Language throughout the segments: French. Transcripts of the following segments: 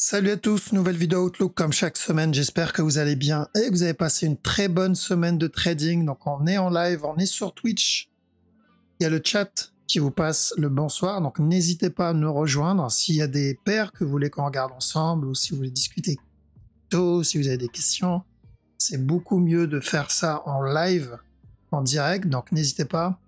Salut à tous, nouvelle vidéo Outlook comme chaque semaine, j'espère que vous allez bien et que vous avez passé une très bonne semaine de trading. Donc on est en live, on est sur Twitch, il y a le chat qui vous passe le bonsoir, donc n'hésitez pas à nous rejoindre s'il y a des paires que vous voulez qu'on regarde ensemble ou si vous voulez discuter tôt, si vous avez des questions. C'est beaucoup mieux de faire ça en live, en direct, donc n'hésitez pas.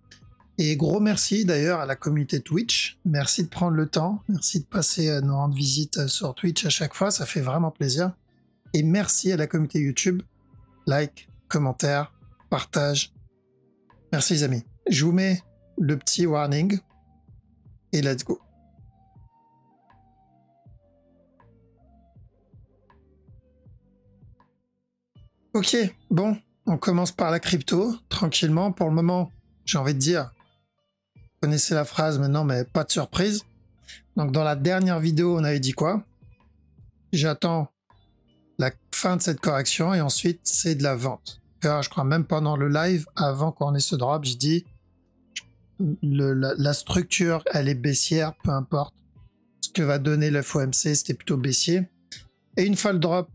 Et gros merci d'ailleurs à la communauté Twitch, merci de prendre le temps, merci de passer nous rendre visite sur Twitch à chaque fois, ça fait vraiment plaisir. Et merci à la communauté YouTube, like, commentaire, partage. Merci les amis. Je vous mets le petit warning et let's go. Ok, bon, on commence par la crypto, tranquillement. Pour le moment, j'ai envie de dire, vous connaissez la phrase maintenant, mais pas de surprise. Donc dans la dernière vidéo, on avait dit quoi? J'attends la fin de cette correction et ensuite c'est de la vente. Alors, je crois même pendant le live, avant qu'on ait ce drop, j'ai dit la structure, elle est baissière, peu importe ce que va donner le FOMC, c'était plutôt baissier. Et une fois le drop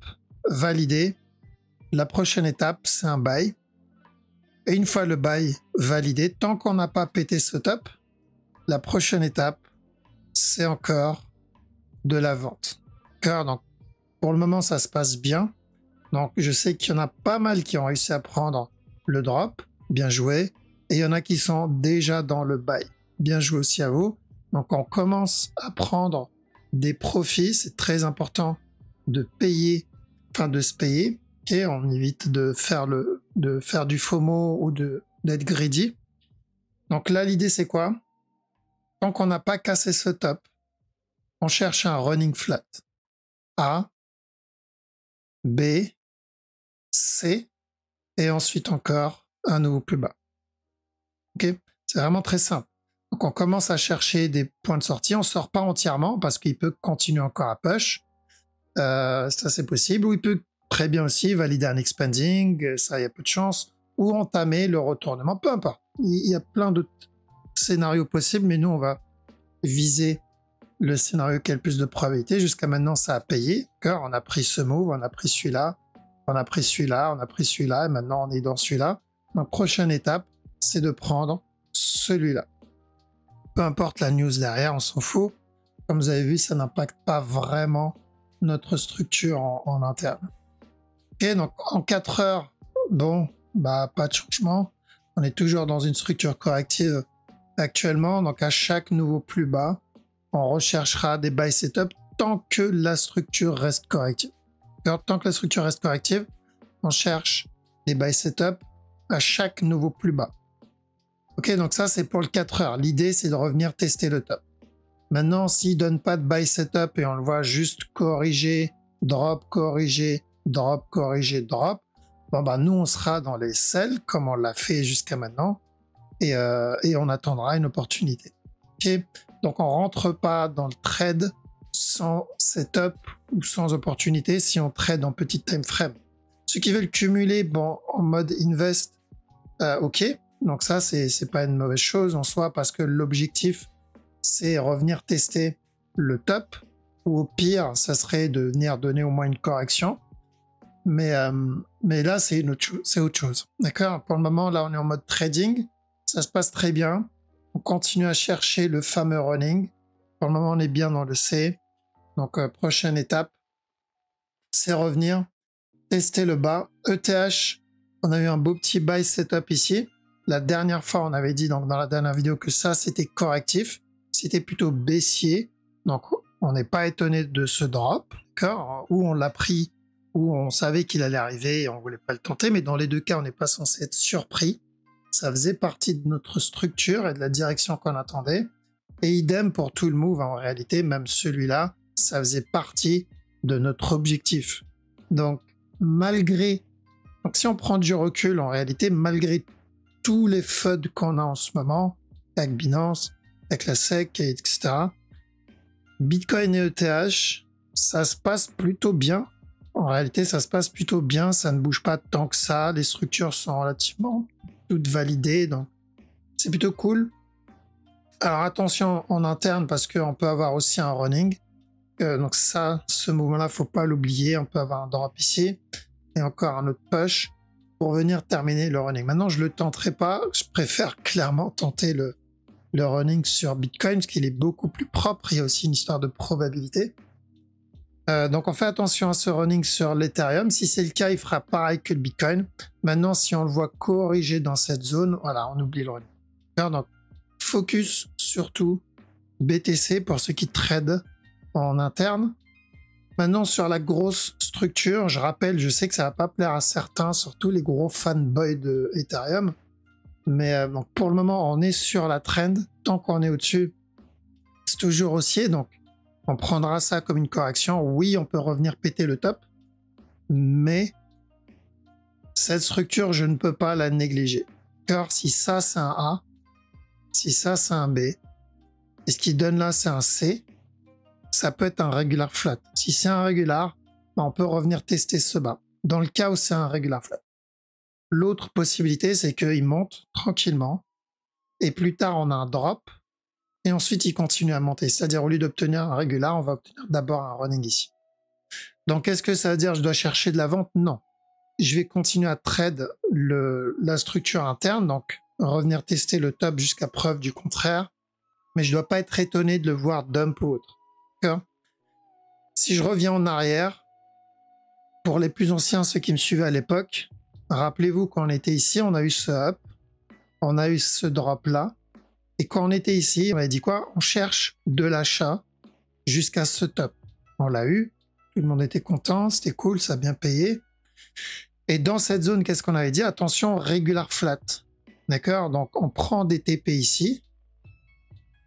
validé, la prochaine étape, c'est un buy. Et une fois le buy validé, tant qu'on n'a pas pété ce top, la prochaine étape, c'est encore de la vente. Donc, pour le moment, ça se passe bien. Donc, je sais qu'il y en a pas mal qui ont réussi à prendre le drop. Bien joué. Et il y en a qui sont déjà dans le buy. Bien joué aussi à vous. Donc, on commence à prendre des profits. C'est très important de payer, enfin de se payer. Okay, on évite de faire du FOMO ou d'être greedy. Donc là, l'idée, c'est quoi? Tant qu'on n'a pas cassé ce top, on cherche un running flat. A, B, C, et ensuite encore un nouveau plus bas. Ok, c'est vraiment très simple. Donc on commence à chercher des points de sortie. On ne sort pas entièrement parce qu'il peut continuer encore à push. Ça, c'est possible. Ou il peut très bien aussi valider un expanding. Ça, il y a peu de chance. Ou entamer le retournement. Peu importe. Il y a plein de scénarios possibles, mais nous, on va viser le scénario qui a le plus de probabilité. Jusqu'à maintenant, ça a payé. On a pris ce move, on a pris celui-là, on a pris celui-là, on a pris celui-là, et maintenant on est dans celui-là. Donc, prochaine étape, c'est de prendre celui-là. Peu importe la news derrière, on s'en fout. Comme vous avez vu, ça n'impacte pas vraiment notre structure en interne. Ok, donc en 4 heures, bon, bah pas de changement. On est toujours dans une structure corrective actuellement. Donc à chaque nouveau plus bas, on recherchera des buy setup tant que la structure reste corrective. Alors, tant que la structure reste corrective, on cherche des buy setup à chaque nouveau plus bas. Ok, donc ça c'est pour le 4 heures. L'idée c'est de revenir tester le top. Maintenant, s'il ne donne pas de buy setup et on le voit juste corriger, drop, corriger, drop, corriger, drop, bon bah nous on sera dans les sells comme on l'a fait jusqu'à maintenant et on attendra une opportunité. Ok, donc on rentre pas dans le trade sans setup ou sans opportunité si on trade en petit time frame. Ceux qui veulent cumuler, bon, en mode invest, ok, donc ça c'est pas une mauvaise chose en soi parce que l'objectif c'est revenir tester le top, ou au pire, ça serait de venir donner au moins une correction. Mais là, c'est autre chose. D'accord? Pour le moment, là, on est en mode trading. Ça se passe très bien. On continue à chercher le fameux running. Pour le moment, on est bien dans le C. Donc, prochaine étape, c'est revenir tester le bas. ETH, on a eu un beau petit buy setup ici. La dernière fois, on avait dit donc, dans la dernière vidéo que ça, c'était correctif. C'était plutôt baissier, donc on n'est pas étonné de ce drop, où on l'a pris, où on savait qu'il allait arriver et on voulait pas le tenter, mais dans les deux cas, on n'est pas censé être surpris. Ça faisait partie de notre structure et de la direction qu'on attendait. Et idem pour tout le move, en réalité, même celui-là, ça faisait partie de notre objectif. Donc, si on prend du recul, en réalité, malgré tous les FUD qu'on a en ce moment, avec Binance, avec la SEC, etc. Bitcoin et ETH, ça se passe plutôt bien. En réalité, ça se passe plutôt bien. Ça ne bouge pas tant que ça. Les structures sont relativement toutes validées. Donc, c'est plutôt cool. Alors, attention en interne parce qu'on peut avoir aussi un running. Donc ça, ce mouvement-là, faut pas l'oublier. On peut avoir un drop ici et encore un autre push pour venir terminer le running. Maintenant, je le tenterai pas. Je préfère clairement tenter le running sur Bitcoin parce qu'il est beaucoup plus propre. Il y a aussi une histoire de probabilité. Donc on fait attention à ce running sur l'Ethereum. Si c'est le cas, il fera pareil que le Bitcoin. Maintenant, si on le voit corriger dans cette zone, voilà, on oublie le running. Donc focus surtout BTC pour ceux qui tradent en interne. Maintenant, sur la grosse structure, je rappelle, je sais que ça va pas plaire à certains, surtout les gros fanboys de Ethereum. Mais donc pour le moment, on est sur la trend. Tant qu'on est au-dessus, c'est toujours haussier. Donc on prendra ça comme une correction. Oui, on peut revenir péter le top. Mais cette structure, je ne peux pas la négliger. Car si ça, c'est un A, si ça, c'est un B, et ce qui donne là, c'est un C, ça peut être un regular flat. Si c'est un regular, on peut revenir tester ce bas. Dans le cas où c'est un regular flat. L'autre possibilité, c'est qu'il monte tranquillement, et plus tard, on a un drop, et ensuite, il continue à monter. C'est-à-dire, au lieu d'obtenir un regular, on va obtenir d'abord un running ici. Donc, est-ce que ça veut dire que je dois chercher de la vente? Non. Je vais continuer à trade la structure interne, donc revenir tester le top jusqu'à preuve du contraire, mais je ne dois pas être étonné de le voir dump ou autre. Si je reviens en arrière, pour les plus anciens, ceux qui me suivaient à l'époque, rappelez-vous, quand on était ici, on a eu ce up, on a eu ce drop là, et quand on était ici, on avait dit quoi? On cherche de l'achat jusqu'à ce top. On l'a eu, tout le monde était content, c'était cool, ça a bien payé. Et dans cette zone, qu'est-ce qu'on avait dit? Attention, regular flat. D'accord? Donc on prend des TP ici.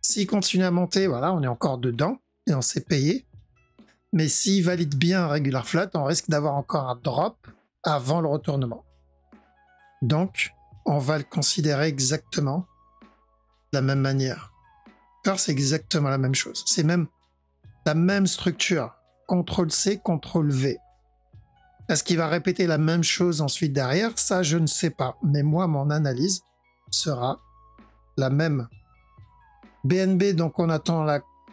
S'il continue à monter, voilà, on est encore dedans et on s'est payé. Mais s'il valide bien un regular flat, on risque d'avoir encore un drop avant le retournement. Donc, on va le considérer exactement de la même manière. Car c'est exactement la même chose. C'est même la même structure. CTRL-C, CTRL-V. Est-ce qu'il va répéter la même chose ensuite derrière? Ça, je ne sais pas. Mais moi, mon analyse sera la même. BNB, donc on attend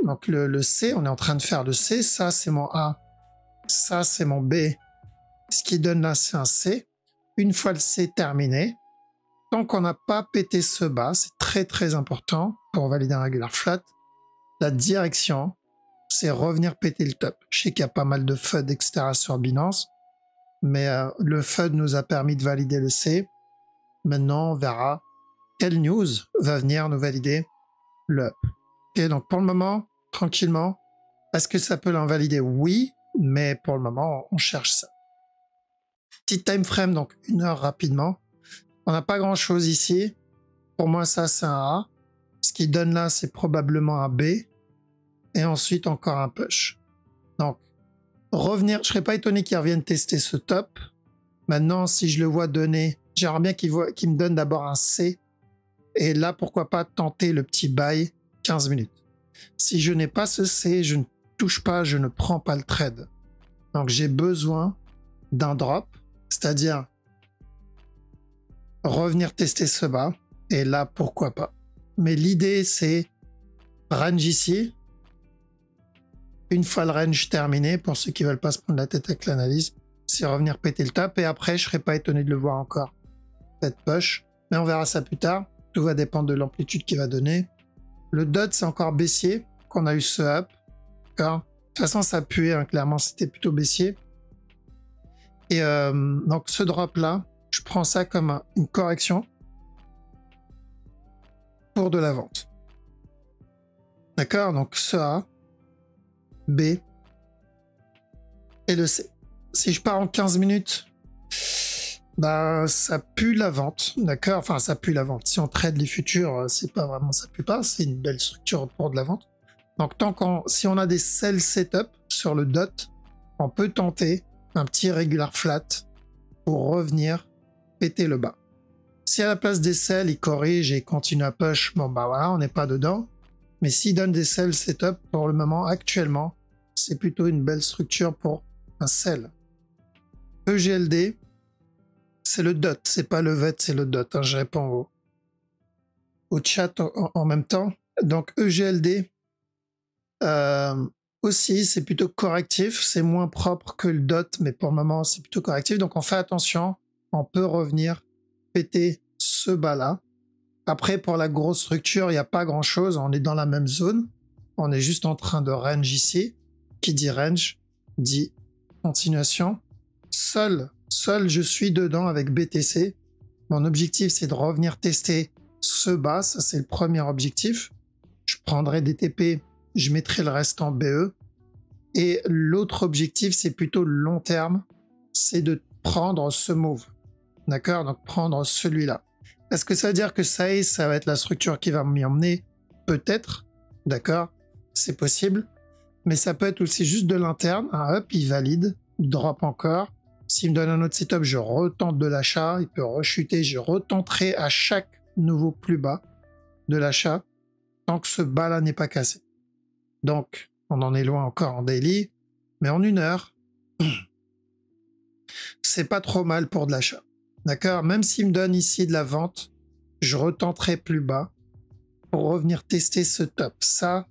donc le C. On est en train de faire le C. Ça, c'est mon A. Ça, c'est mon B. Ce qui donne là, c'est un C. Une fois le C terminé, tant qu'on n'a pas pété ce bas, c'est très très important pour valider un regular flat, la direction, c'est revenir péter le top. Je sais qu'il y a pas mal de FUD, etc. sur Binance, mais le FUD nous a permis de valider le C. Maintenant, on verra quelle news va venir nous valider le up. Ok, donc pour le moment, tranquillement, est-ce que ça peut l'invalider? Oui, mais pour le moment, on cherche ça. Petit time frame, donc 1 heure rapidement. On n'a pas grand chose ici. Pour moi, ça, c'est un A. Ce qui donne là, c'est probablement un B. Et ensuite, encore un push. Donc, revenir, je ne serais pas étonné qu'il revienne tester ce top. Maintenant, si je le vois donner, j'aimerais bien qu'il me donne d'abord un C. Et là, pourquoi pas tenter le petit buy 15 minutes. Si je n'ai pas ce C, je ne touche pas, je ne prends pas le trade. Donc, j'ai besoin d'un drop, c'est-à-dire revenir tester ce bas, et là, pourquoi pas. Mais l'idée, c'est range ici. Une fois le range terminé, pour ceux qui veulent pas se prendre la tête avec l'analyse, c'est revenir péter le top, et après, je serais pas étonné de le voir encore. Cette push, mais on verra ça plus tard. Tout va dépendre de l'amplitude qu'il va donner. Le DOT, c'est encore baissier, qu'on a eu ce up. De toute façon, ça puait, hein, clairement, c'était plutôt baissier. Et donc, ce drop-là, je prends ça comme une correction pour de la vente. D'accord? Donc, ce A, B et le C. Si je pars en 15 minutes, bah, ça pue la vente. D'accord? Enfin, ça pue la vente. Si on trade les futurs, c'est pas vraiment ça pue pas. C'est une belle structure pour de la vente. Donc, si on a des sell setup sur le DOT, on peut tenter un petit regular flat pour revenir péter le bas. Si à la place des sells, il corrige et continue à push, bon bah voilà, on n'est pas dedans. Mais s'il donne des sell setup, pour le moment, actuellement, c'est plutôt une belle structure pour un sell. EGLD, c'est le DOT, c'est pas le VET, c'est le DOT. Hein, je réponds au chat en même temps. Donc EGLD, aussi, c'est plutôt correctif. C'est moins propre que le dot, mais pour le moment, c'est plutôt correctif. Donc, on fait attention. On peut revenir péter ce bas-là. Après, pour la grosse structure, il n'y a pas grand-chose. On est dans la même zone. On est juste en train de range ici. Qui dit range, dit continuation. Seul, je suis dedans avec BTC. Mon objectif, c'est de revenir tester ce bas. Ça, c'est le premier objectif. Je prendrai des TP. Je mettrai le reste en BE. Et l'autre objectif, c'est plutôt long terme. C'est de prendre ce move. D'accord? Donc, prendre celui-là. Est-ce que ça veut dire que ça va être la structure qui va m'y emmener? Peut-être. D'accord? C'est possible. Mais ça peut être aussi juste de l'interne. Un up, il valide. Il drop encore. S'il me donne un autre setup, je retente de l'achat. Il peut rechuter. Je retenterai à chaque nouveau plus bas de l'achat tant que ce bas-là n'est pas cassé. Donc, on en est loin encore en daily. Mais en 1 heure, c'est pas trop mal pour de l'achat. D'accord? Même s'il me donne ici de la vente, je retenterai plus bas pour revenir tester ce top. Ça,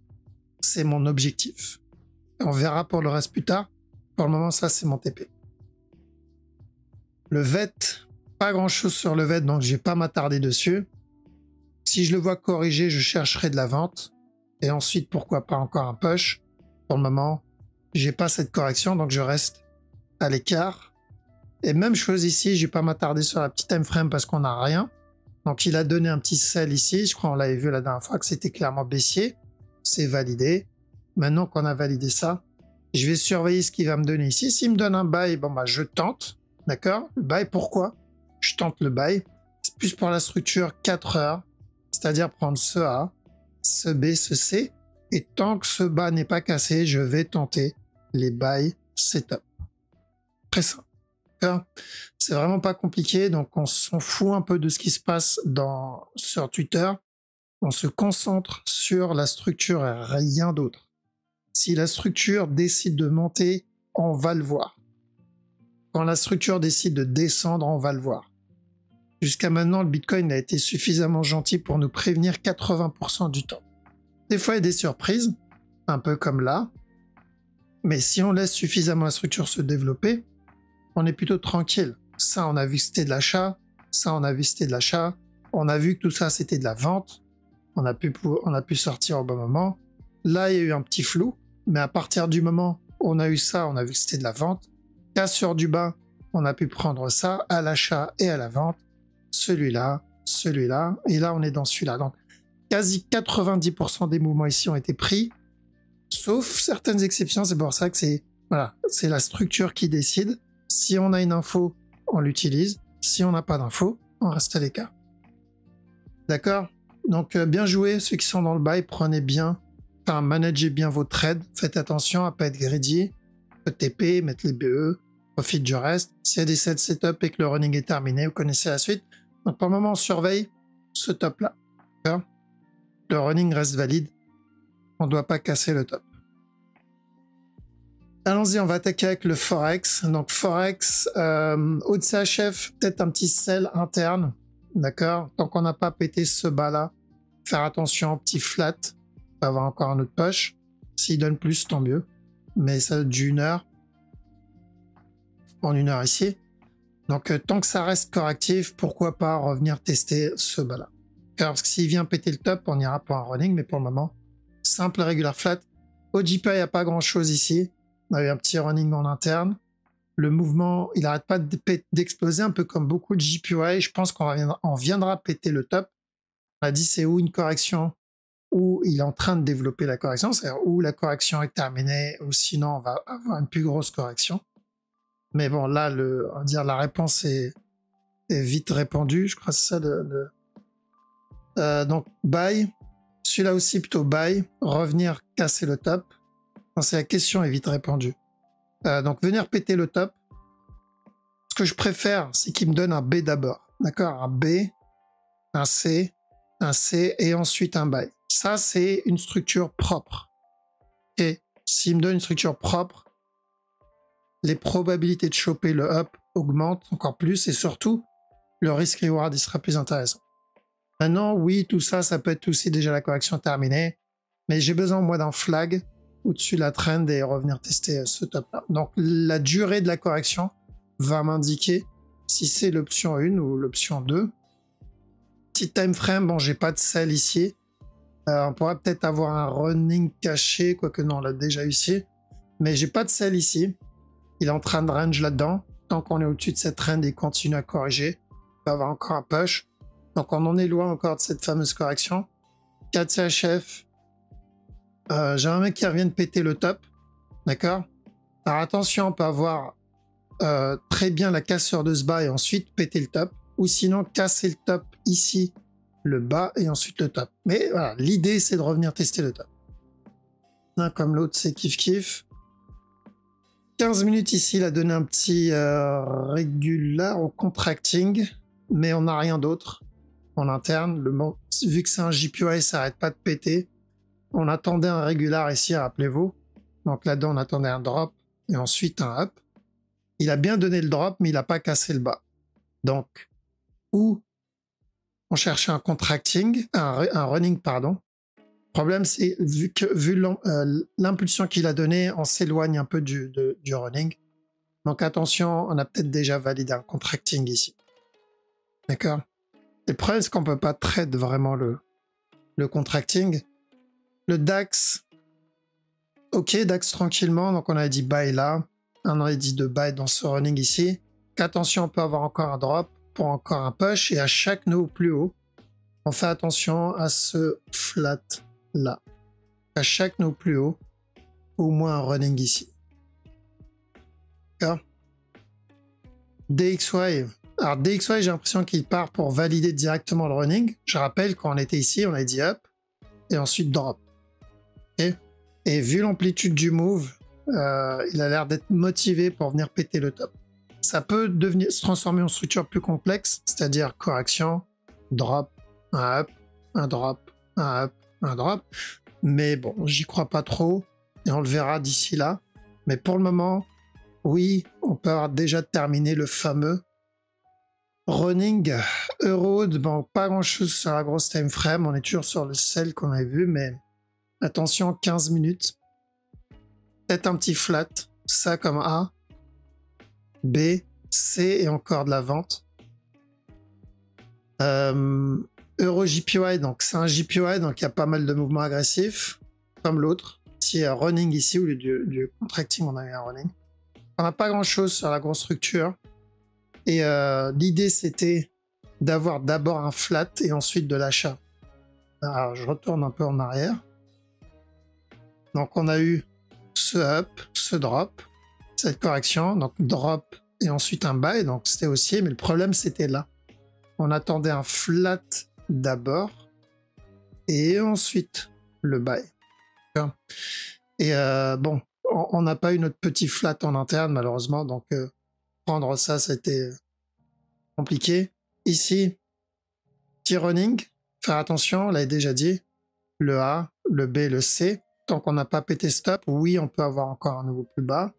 c'est mon objectif. On verra pour le reste plus tard. Pour le moment, ça, c'est mon TP. Le VET, pas grand-chose sur le VET, donc je vais pas m'attarder dessus. Si je le vois corriger, je chercherai de la vente. Et ensuite, pourquoi pas encore un push. Pour le moment, j'ai pas cette correction, donc je reste à l'écart. Et même chose ici, je vais pas m'attarder sur la petite time frame parce qu'on n'a rien. Donc il a donné un petit sell ici. Je crois qu'on l'avait vu la dernière fois que c'était clairement baissier. C'est validé. Maintenant qu'on a validé ça, je vais surveiller ce qu'il va me donner ici. S'il me donne un buy, bon bah je tente. D'accord? Le buy, pourquoi? Je tente le buy. C'est plus pour la structure 4 heures. C'est-à-dire prendre ce A, ce B, ce C. Et tant que ce bas n'est pas cassé, je vais tenter les buy setup. Très simple. C'est vraiment pas compliqué, donc on s'en fout un peu de ce qui se passe sur Twitter. On se concentre sur la structure et rien d'autre. Si la structure décide de monter, on va le voir. Quand la structure décide de descendre, on va le voir. Jusqu'à maintenant, le Bitcoin a été suffisamment gentil pour nous prévenir 80% du temps. Des fois, il y a des surprises, un peu comme là. Mais si on laisse suffisamment la structure se développer, on est plutôt tranquille. Ça, on a vu que c'était de l'achat. Ça, on a vu que c'était de l'achat. On a vu que tout ça, c'était de la vente. On a pu sortir au bon moment. Là, il y a eu un petit flou. Mais à partir du moment où on a eu ça, on a vu que c'était de la vente. Cassure du bas, on a pu prendre ça à l'achat et à la vente. Celui-là, celui-là. Et là, on est dans celui-là. Donc, quasi 90% des mouvements ici ont été pris. Sauf certaines exceptions. C'est pour ça que c'est la structure qui décide. Si on a une info, on l'utilise. Si on n'a pas d'info, on reste à l'écart. D'accord? Donc, bien joué. Ceux qui sont dans le buy, prenez bien, managez bien vos trades. Faites attention à ne pas être greedy. TP, mettre les BE, profite du reste. S'il y a des sell setup et que le running est terminé, vous connaissez la suite. Donc, pour le moment, on surveille ce top-là. Le running reste valide. On ne doit pas casser le top. Allons-y, on va attaquer avec le Forex. Donc Forex, au de CHF, peut-être un petit sell interne. D'accord? Tant qu'on n'a pas pété ce bas-là, faire attention au petit flat. On va avoir encore un autre push. S'il donne plus, tant mieux. Mais ça d'une heure. En 1 heure ici. Donc tant que ça reste correctif, pourquoi pas revenir tester ce bas-là. Parce que s'il vient péter le top, on ira pour un running. Mais pour le moment, simple regular flat. Au JPY, il n'y a pas grand-chose ici. On a eu un petit running en interne. Le mouvement, il n'arrête pas d'exploser, un peu comme beaucoup de JPY. Je pense qu'on viendra péter le top. On a dit c'est où une correction, où il est en train de développer la correction, c'est-à-dire où la correction est terminée, ou sinon on va avoir une plus grosse correction. Mais bon, là, on va dire la réponse est vite répandue. Je crois que c'est ça. Donc, buy. Celui-là aussi plutôt buy. Revenir casser le top. C'est la question est vite répandue. Donc venir péter le top. Ce que je préfère, c'est qu'il me donne un B d'abord. D'accord? Un B, un C et ensuite un buy. Ça, c'est une structure propre. Et s'il me donne une structure propre, les probabilités de choper le up augmentent encore plus et surtout, le risque reward il sera plus intéressant. Maintenant, oui, tout ça, ça peut être aussi déjà la correction terminée. Mais j'ai besoin, moi, d'un flag au-dessus de la trend et revenir tester ce top-là. Donc la durée de la correction va m'indiquer si c'est l'option 1 ou l'option 2. Petit time frame, bon, j'ai pas de sell ici. On pourrait peut-être avoir un running caché, quoique non, on l'a déjà eu ici. Mais j'ai pas de sell ici. Il est en train de range là-dedans. Tant qu'on est au-dessus de cette trend et continue à corriger, on va avoir encore un push. Donc on en est loin encore de cette fameuse correction. 4 CHF. J'ai un mec qui revient de péter le top. D'accord? Alors attention, on peut avoir très bien la cassure de ce bas et ensuite péter le top. Ou sinon casser le top ici, le bas et ensuite le top. Mais voilà, l'idée c'est de revenir tester le top. L'un comme l'autre, c'est kiff-kiff. 15 minutes ici, il a donné un petit régular au contracting, mais on n'a rien d'autre en interne. Vu que c'est un JPY, ça n'arrête pas de péter. On attendait un régular ici, rappelez-vous. Donc là-dedans, on attendait un drop et ensuite un up. Il a bien donné le drop, mais il n'a pas cassé le bas. Donc, ou on cherchait un contracting, un running, pardon. Le problème, c'est vu l'impulsion qu'il a donnée, on s'éloigne un peu du running. Donc attention, on a peut-être déjà validé un contracting ici. D'accord? Le problème, c'est qu'on ne peut pas trade vraiment le contracting. Le DAX, ok, DAX tranquillement. Donc on a dit buy là. On a dit de buy dans ce running ici. Qu'attention, on peut avoir encore un drop pour encore un push. Et à chaque nœud plus haut, on fait attention à ce flat là. À chaque nœud plus haut, au moins un running ici. D'accord? DXY. Alors DXY, j'ai l'impression qu'il part pour valider directement le running. Je rappelle, quand on était ici, on a dit up et ensuite drop. Okay? Et vu l'amplitude du move, il a l'air d'être motivé pour venir péter le top. Ça peut se transformer en structure plus complexe, c'est-à-dire correction, drop, un up, un drop, un up, un drop. Mais bon, j'y crois pas trop et on le verra d'ici là. Mais pour le moment, oui, on peut avoir déjà terminé le fameux running euro. Bon, pas grand-chose sur la grosse time frame. On est toujours sur le sell qu'on avait vu, mais attention, 15 minutes. Peut-être un petit flat, ça comme A, B, C et encore de la vente. Euro JPY, donc c'est un JPY, donc il y a pas mal de mouvements agressifs, comme l'autre. Si running ici, au lieu du contracting, on a eu un running. On n'a pas grand-chose sur la grosse structure. Et l'idée, c'était d'avoir d'abord un flat et ensuite de l'achat. Alors, je retourne un peu en arrière. Donc, on a eu ce up, ce drop, cette correction. Donc, drop et ensuite un buy. Donc, c'était haussier, mais le problème, c'était là. On attendait un flat d'abord et ensuite le buy. Et bon, on n'a pas eu notre petit flat en interne, malheureusement. Donc, prendre ça, c'était compliqué. Ici, petit running. Faire attention, on l'avait déjà dit. Le A, le B, le C. Tant qu'on n'a pas pété stop, oui, on peut avoir encore un nouveau plus bas.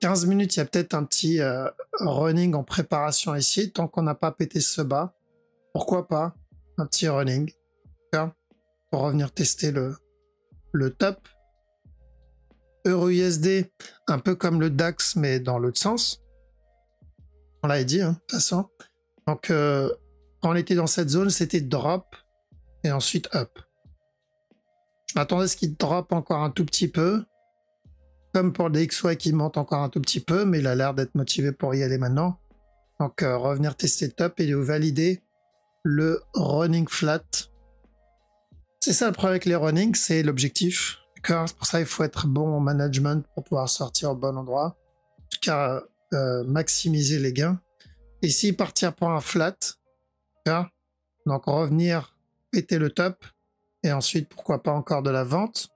15 minutes, il y a peut-être un petit running en préparation ici. Tant qu'on n'a pas pété ce bas, pourquoi pas un petit running pour revenir tester le top. Euro USD, un peu comme le DAX, mais dans l'autre sens. On l'avait dit, hein, de toute façon. Donc, quand on était dans cette zone, c'était drop et ensuite up. Je m'attendais à ce qu'il drop encore un tout petit peu. Comme pour le DXY qui monte encore un tout petit peu, mais il a l'air d'être motivé pour y aller maintenant. Donc, revenir tester le top et valider le running flat. C'est ça le problème avec les running, c'est l'objectif. C'est pour ça qu'il faut être bon en management pour pouvoir sortir au bon endroit. En tout cas, maximiser les gains. Ici, partir pour un flat. Donc, revenir péter le top. Et ensuite, pourquoi pas encore de la vente.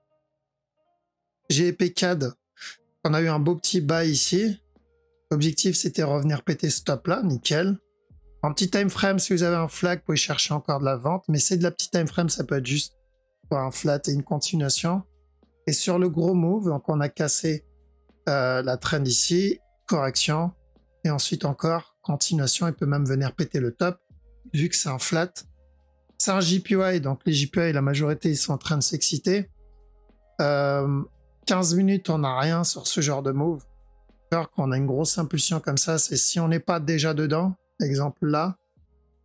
GEP CAD. On a eu un beau petit buy ici. L'objectif, c'était revenir péter ce top là. Nickel. En petit time frame, si vous avez un flag, vous pouvez chercher encore de la vente. Mais c'est de la petite time frame, ça peut être juste pour un flat et une continuation. Et sur le gros move, donc on a cassé la trend ici, correction, et ensuite encore continuation, il peut même venir péter le top, vu que c'est un flat. C'est un JPY, donc les JPY, la majorité, ils sont en train de s'exciter. Euh, 15 minutes, on n'a rien sur ce genre de move. Quand on a une grosse impulsion comme ça, c'est si on n'est pas déjà dedans, exemple là,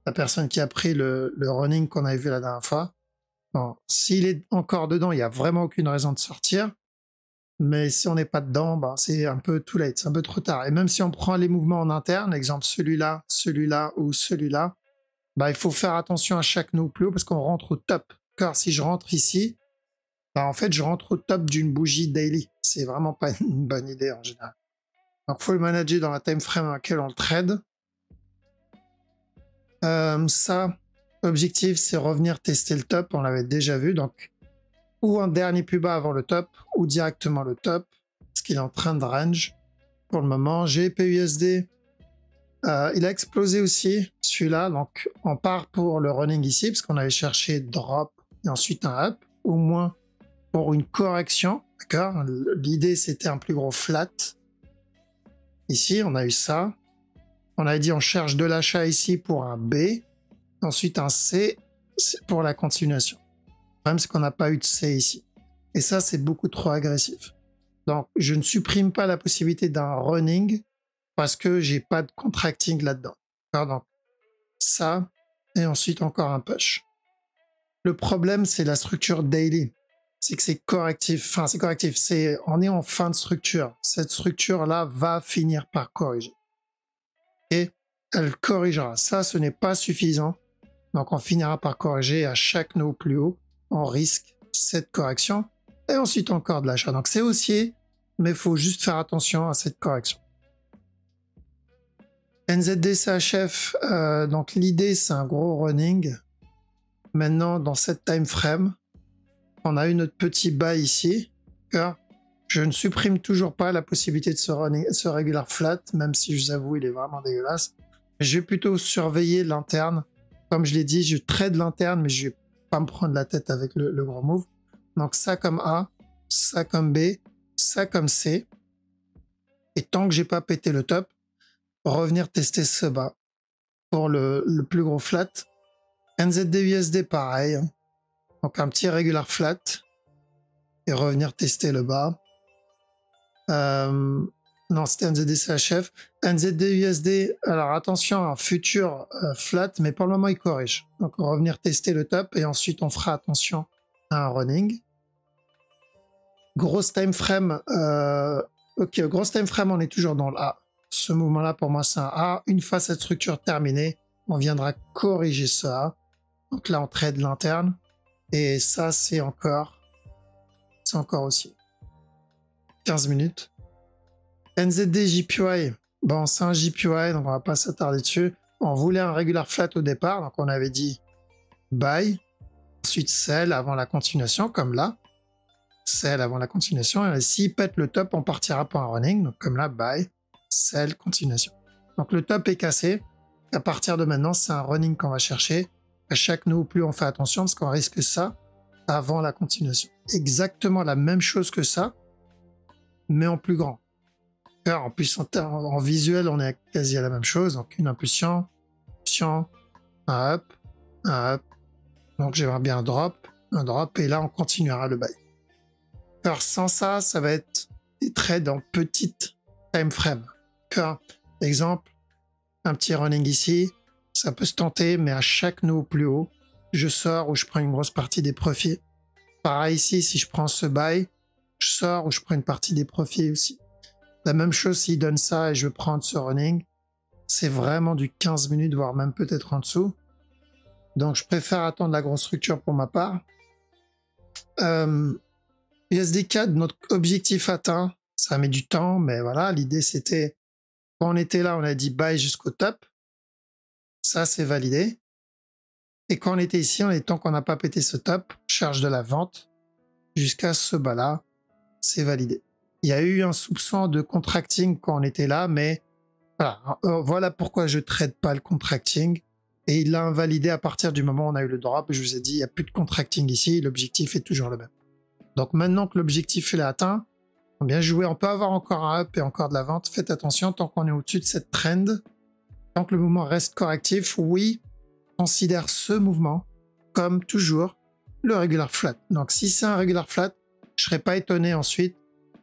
la personne qui a pris le running qu'on avait vu la dernière fois, bon, s'il est encore dedans, il n'y a vraiment aucune raison de sortir. Mais si on n'est pas dedans, bah, c'est un peu too late, c'est un peu trop tard. Et même si on prend les mouvements en interne, exemple celui-là, celui-là ou celui-là, bah, il faut faire attention à chaque nœud plus haut parce qu'on rentre au top. Car si je rentre ici, bah, en fait, je rentre au top d'une bougie daily. C'est vraiment pas une bonne idée en général. Donc, il faut le manager dans la time frame à laquelle on le trade. Ça, l'objectif, c'est revenir tester le top. On l'avait déjà vu. Donc, ou un dernier plus bas avant le top, ou directement le top, parce qu'il est en train de range pour le moment. GBP/USD, il a explosé aussi, celui-là. Donc, on part pour le running ici, parce qu'on avait cherché drop et ensuite un up, au moins pour une correction. D'accord. L'idée, c'était un plus gros flat. Ici, on a eu ça. On a dit on cherche de l'achat ici pour un B, ensuite un C pour la continuation. Le problème, c'est qu'on n'a pas eu de C ici. Et ça, c'est beaucoup trop agressif. Donc, je ne supprime pas la possibilité d'un running parce que j'ai pas de contracting là-dedans. Donc, ça, et ensuite encore un push. Le problème, c'est la structure daily. C'est que c'est correctif. Enfin, c'est correctif. On est en fin de structure. Cette structure-là va finir par corriger. Et elle corrigera. Ça, ce n'est pas suffisant. Donc, on finira par corriger à chaque nœud plus haut. On risque cette correction. Et ensuite, encore de l'achat. Donc, c'est haussier, mais il faut juste faire attention à cette correction. NZD-CHF, donc l'idée, c'est un gros running. Maintenant, dans cette time frame, on a eu notre petit buy ici. Je ne supprime toujours pas la possibilité de ce regular flat, même si je vous avoue, il est vraiment dégueulasse. Je vais plutôt surveiller l'interne. Comme je l'ai dit, je trade l'interne, mais je vais pas me prendre la tête avec le gros move. Donc ça comme A, ça comme B, ça comme C. Et tant que j'ai pas pété le top, revenir tester ce bas pour le plus gros flat. NZD-USD pareil. Donc un petit regular flat et revenir tester le bas. Non, c'était NZD-CHF. NZD-USD, alors attention, un futur flat, mais pour le moment, il corrige. Donc, on va revenir tester le top et ensuite, on fera attention à un running. Grosse time frame. Ok, grosse time frame, on est toujours dans le A. Ce mouvement-là, pour moi, c'est un A. Une fois cette structure terminée, on viendra corriger ce A. Donc là, on trade l'interne. Et ça, c'est encore aussi 15 minutes. NZD JPY, bon, c'est un JPY, donc on va pas s'attarder dessus. On voulait un regular flat au départ, donc on avait dit buy, ensuite sell avant la continuation, comme là. Sell avant la continuation, et s'il pète le top, on partira pour un running, donc comme là, buy, sell, continuation. Donc le top est cassé. À partir de maintenant, c'est un running qu'on va chercher. À chaque nœud plus, on fait attention parce qu'on risque ça avant la continuation. Exactement la même chose que ça, mais en plus grand. En plus, en visuel, on est quasi à la même chose. Donc, une impulsion, un up. Donc, j'aimerais bien un drop, et là, on continuera le buy. Alors, sans ça, ça va être des trades en petite time frame. Exemple, un petit running ici, ça peut se tenter, mais à chaque nœud plus haut, je sors ou je prends une grosse partie des profits. Pareil ici, si je prends ce buy, je sors ou je prends une partie des profits aussi. La même chose s'il donne ça et je veux prendre ce running, c'est vraiment du 15 minutes, voire même peut-être en dessous. Donc je préfère attendre la grosse structure pour ma part. USD4, notre objectif atteint, ça met du temps, mais voilà, l'idée c'était, quand on était là, on a dit buy jusqu'au top. Ça, c'est validé. Et quand on était ici, on est tant qu'on n'a pas pété ce top, charge de la vente jusqu'à ce bas-là, c'est validé. Il y a eu un soupçon de contracting quand on était là, mais voilà pourquoi je ne trade pas le contracting. Et il l'a invalidé à partir du moment où on a eu le drop. Je vous ai dit, il n'y a plus de contracting ici, l'objectif est toujours le même. Donc maintenant que l'objectif est atteint, on bien joué, on peut avoir encore un up et encore de la vente. Faites attention, tant qu'on est au-dessus de cette trend, tant que le mouvement reste correctif, oui, considère ce mouvement comme toujours le regular flat. Donc si c'est un regular flat, je serais pas étonné ensuite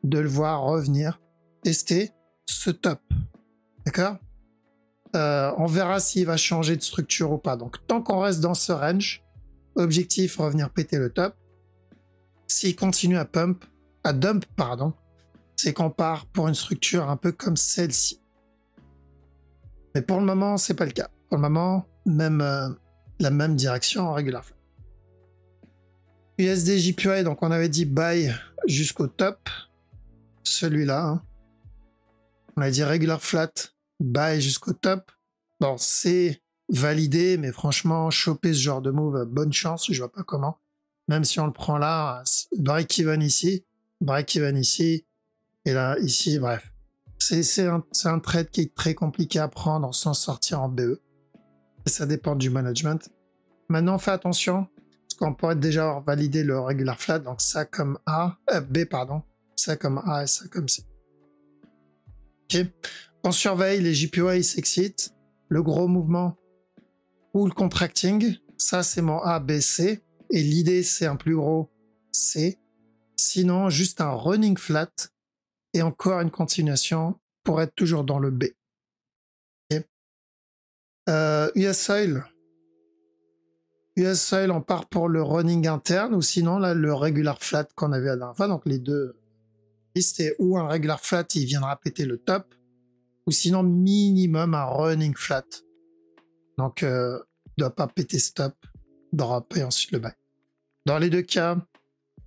de le voir revenir tester ce top. D'accord? On verra s'il va changer de structure ou pas. Donc, tant qu'on reste dans ce range, objectif, revenir péter le top. S'il continue à dump, pardon, c'est qu'on part pour une structure un peu comme celle-ci. Mais pour le moment, c'est pas le cas. Pour le moment, même la même direction en regular flat. USD JPY, donc on avait dit buy jusqu'au top. Celui-là. Hein. On a dit regular flat, buy jusqu'au top. Bon, c'est validé, mais franchement, choper ce genre de move, bonne chance, je vois pas comment. Même si on le prend là, break-even ici, et là, ici, bref. C'est un trade qui est très compliqué à prendre sans sortir en BE. Et ça dépend du management. Maintenant, fais attention, parce qu'on pourrait déjà avoir validé le regular flat, donc ça comme B, pardon, ça comme A et ça comme C. Ok. On surveille, les JPY s'excitent, le gros mouvement ou le contracting, ça c'est mon A, B, C, et l'idée c'est un plus gros C, sinon juste un running flat, et encore une continuation pour être toujours dans le B. Okay. US Oil, on part pour le running interne, ou sinon là le regular flat qu'on avait à la dernière fois, donc les deux, c'était ou un regular flat, il viendra péter le top, ou sinon minimum un running flat. Donc, ne doit pas péter stop, drop et ensuite le buy. Dans les deux cas,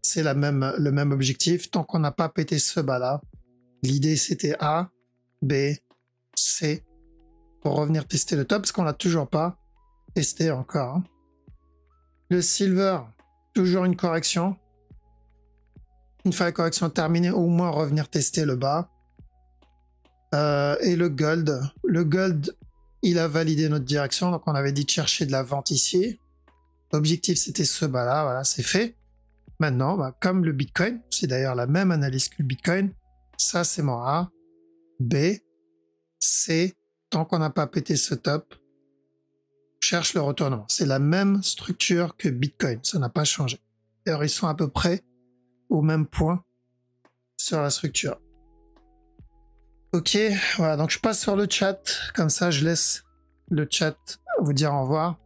c'est le même objectif. Tant qu'on n'a pas pété ce bas-là, l'idée c'était A, B, C, pour revenir tester le top, parce qu'on l'a toujours pas testé encore. Hein. Le silver, toujours une correction. Une fois la correction terminée, au moins revenir tester le bas. Et le gold, il a validé notre direction, donc on avait dit de chercher de la vente ici. L'objectif c'était ce bas là, voilà, c'est fait. Maintenant, bah, comme le Bitcoin, c'est d'ailleurs la même analyse que le Bitcoin, ça c'est mon A, B, C, tant qu'on n'a pas pété ce top, cherche le retournement. C'est la même structure que Bitcoin, ça n'a pas changé. D'ailleurs, ils sont à peu près au même point sur la structure. Ok, voilà, donc je passe sur le chat, comme ça je laisse le chat vous dire au revoir.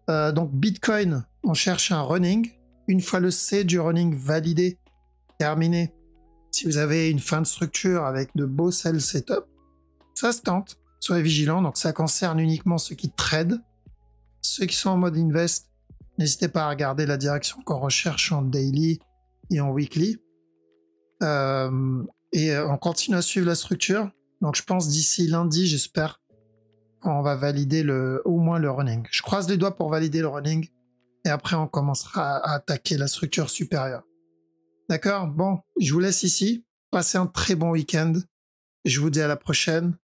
Donc Bitcoin, on cherche un running. Une fois le C du running validé, terminé, si vous avez une fin de structure avec de beaux sell setup, ça se tente, soyez vigilants, donc ça concerne uniquement ceux qui tradent. Ceux qui sont en mode invest, n'hésitez pas à regarder la direction qu'on recherche en daily et en weekly. Et on continue à suivre la structure. Donc je pense d'ici lundi, j'espère qu'on va valider au moins le running. Je croise les doigts pour valider le running. Et après, on commencera à attaquer la structure supérieure. D'accord? Bon, je vous laisse ici. Passez un très bon week-end. Je vous dis à la prochaine.